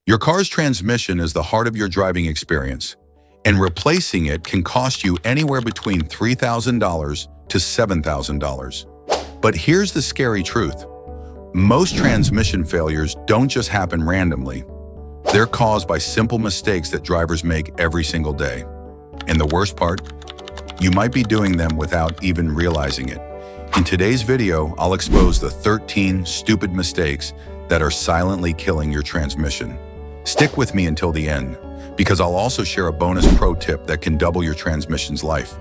Your car's transmission is the heart of your driving experience, and replacing it can cost you anywhere between $3,000 to $7,000. But here's the scary truth. Most transmission failures don't just happen randomly. They're caused by simple mistakes that drivers make every single day. And the worst part? You might be doing them without even realizing it. In today's video, I'll expose the 13 stupid mistakes that are silently killing your transmission. Stick with me until the end, because I'll also share a bonus pro tip that can double your transmission's life.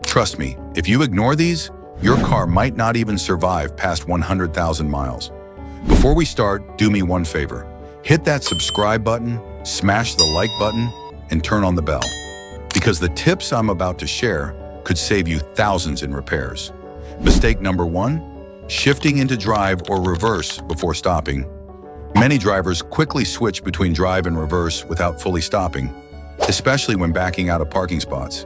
Trust me, if you ignore these, your car might not even survive past 100,000 miles. Before we start, do me one favor. Hit that subscribe button, smash the like button, and turn on the bell. Because the tips I'm about to share could save you thousands in repairs. Mistake number 1, shifting into drive or reverse before stopping. Many drivers quickly switch between drive and reverse without fully stopping, especially when backing out of parking spots.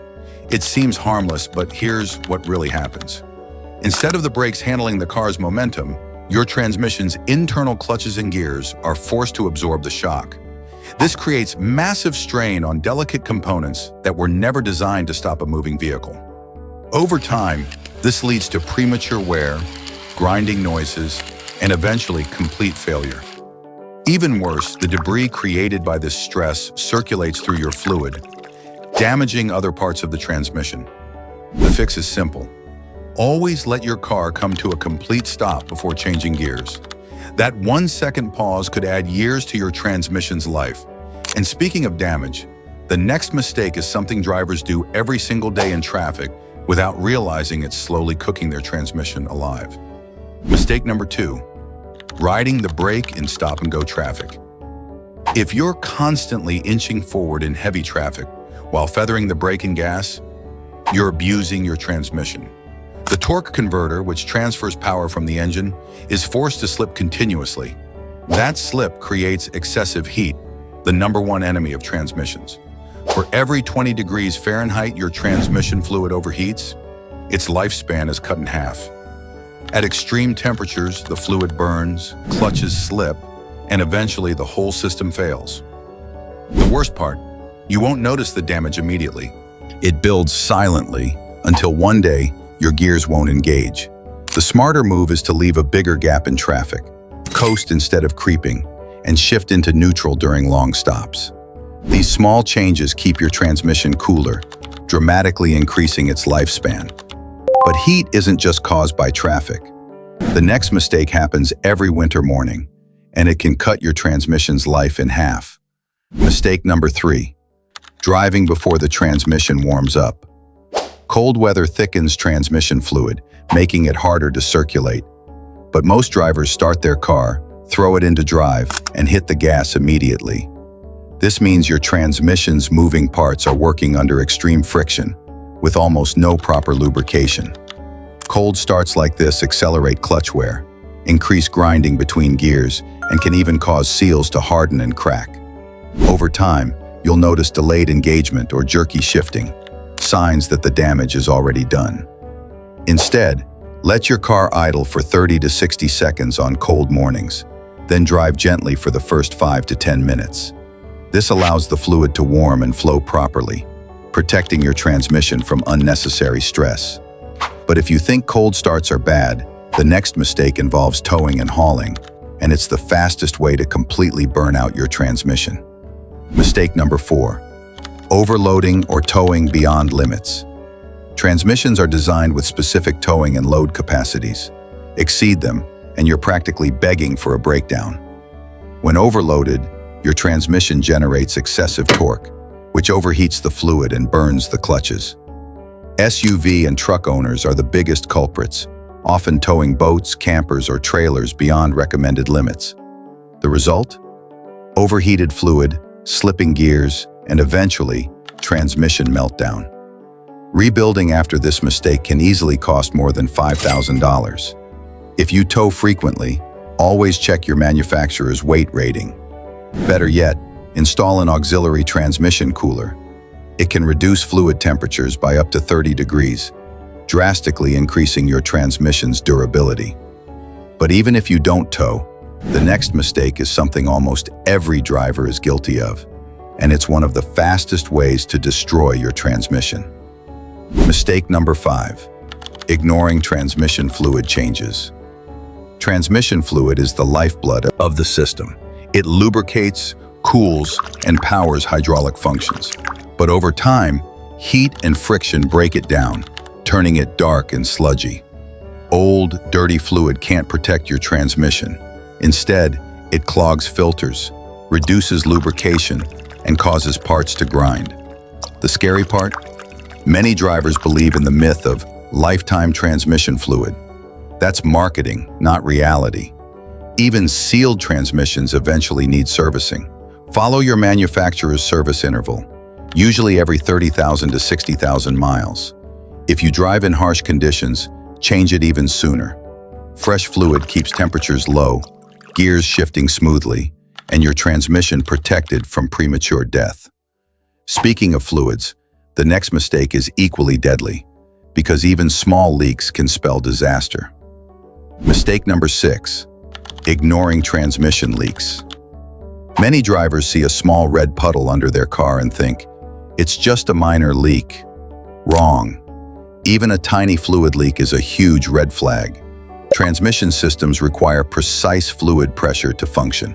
It seems harmless, but here's what really happens. Instead of the brakes handling the car's momentum, your transmission's internal clutches and gears are forced to absorb the shock. This creates massive strain on delicate components that were never designed to stop a moving vehicle. Over time, this leads to premature wear, grinding noises, and eventually complete failure. Even worse, the debris created by this stress circulates through your fluid, damaging other parts of the transmission. The fix is simple. Always let your car come to a complete stop before changing gears. That 1-second pause could add years to your transmission's life. And speaking of damage, the next mistake is something drivers do every single day in traffic without realizing it's slowly cooking their transmission alive. Mistake number 2, riding the brake in stop-and-go traffic. If you're constantly inching forward in heavy traffic while feathering the brake and gas, you're abusing your transmission. The torque converter, which transfers power from the engine, is forced to slip continuously. That slip creates excessive heat, the #1 enemy of transmissions. For every 20 degrees Fahrenheit your transmission fluid overheats, its lifespan is cut in half. At extreme temperatures, the fluid burns, clutches slip, and eventually the whole system fails. The worst part, you won't notice the damage immediately. It builds silently until one day your gears won't engage. The smarter move is to leave a bigger gap in traffic, coast instead of creeping, and shift into neutral during long stops. These small changes keep your transmission cooler, dramatically increasing its lifespan. But heat isn't just caused by traffic. The next mistake happens every winter morning, and it can cut your transmission's life in half. Mistake number 3, driving before the transmission warms up. Cold weather thickens transmission fluid, making it harder to circulate. But most drivers start their car, throw it into drive, and hit the gas immediately. This means your transmission's moving parts are working under extreme friction, with almost no proper lubrication. Cold starts like this accelerate clutch wear, increase grinding between gears, and can even cause seals to harden and crack. Over time, you'll notice delayed engagement or jerky shifting, signs that the damage is already done. Instead, let your car idle for 30 to 60 seconds on cold mornings, then drive gently for the first 5 to 10 minutes. This allows the fluid to warm and flow properly, protecting your transmission from unnecessary stress. But if you think cold starts are bad, the next mistake involves towing and hauling, and it's the fastest way to completely burn out your transmission. Mistake number 4, overloading or towing beyond limits. Transmissions are designed with specific towing and load capacities. Exceed them, and you're practically begging for a breakdown. When overloaded, your transmission generates excessive torque, which overheats the fluid and burns the clutches. SUV and truck owners are the biggest culprits, often towing boats, campers, or trailers beyond recommended limits. The result? Overheated fluid, slipping gears, and eventually, transmission meltdown. Rebuilding after this mistake can easily cost more than $5,000. If you tow frequently, always check your manufacturer's weight rating. Better yet, install an auxiliary transmission cooler. It can reduce fluid temperatures by up to 30 degrees, drastically increasing your transmission's durability. But even if you don't tow, The next mistake is something almost every driver is guilty of, and it's one of the fastest ways to destroy your transmission. Mistake number 5. Ignoring transmission fluid changes. Transmission fluid is the lifeblood of the system. It lubricates, cools, and powers hydraulic functions. But over time, heat and friction break it down, turning it dark and sludgy. Old, dirty fluid can't protect your transmission. Instead, it clogs filters, reduces lubrication, and causes parts to grind. The scary part? Many drivers believe in the myth of lifetime transmission fluid. That's marketing, not reality. Even sealed transmissions eventually need servicing. Follow your manufacturer's service interval, usually every 30,000 to 60,000 miles. If you drive in harsh conditions, change it even sooner. Fresh fluid keeps temperatures low, gears shifting smoothly, and your transmission protected from premature death. Speaking of fluids, the next mistake is equally deadly, because even small leaks can spell disaster. Mistake number 6. Ignoring transmission leaks. Many drivers see a small red puddle under their car and think, it's just a minor leak. Wrong. Even a tiny fluid leak is a huge red flag. Transmission systems require precise fluid pressure to function.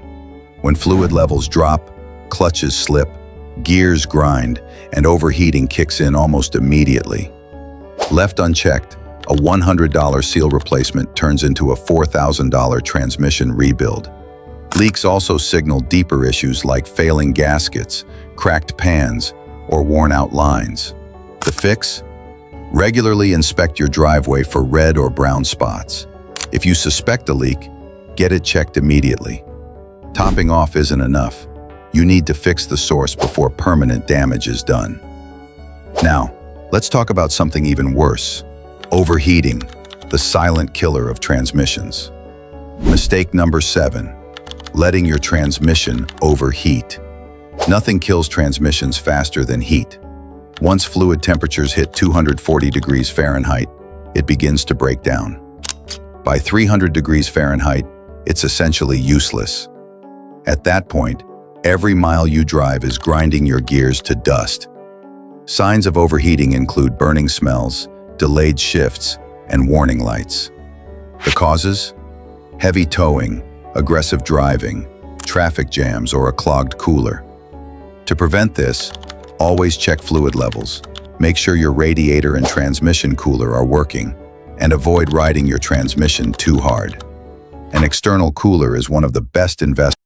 When fluid levels drop, clutches slip, gears grind, and overheating kicks in almost immediately. Left unchecked, a $100 seal replacement turns into a $4,000 transmission rebuild. Leaks also signal deeper issues like failing gaskets, cracked pans, or worn-out lines. The fix? Regularly inspect your driveway for red or brown spots. If you suspect a leak, get it checked immediately. Topping off isn't enough. You need to fix the source before permanent damage is done. Now, let's talk about something even worse. Overheating, the silent killer of transmissions. Mistake number 7. Letting your transmission overheat. Nothing kills transmissions faster than heat. Once fluid temperatures hit 240 degrees Fahrenheit, it begins to break down. By 300 degrees Fahrenheit, it's essentially useless. At that point, every mile you drive is grinding your gears to dust. Signs of overheating include burning smells, delayed shifts, and warning lights. The causes? Heavy towing, aggressive driving, traffic jams, or a clogged cooler. To prevent this, always check fluid levels. Make sure your radiator and transmission cooler are working, and avoid riding your transmission too hard. An external cooler is one of the best investments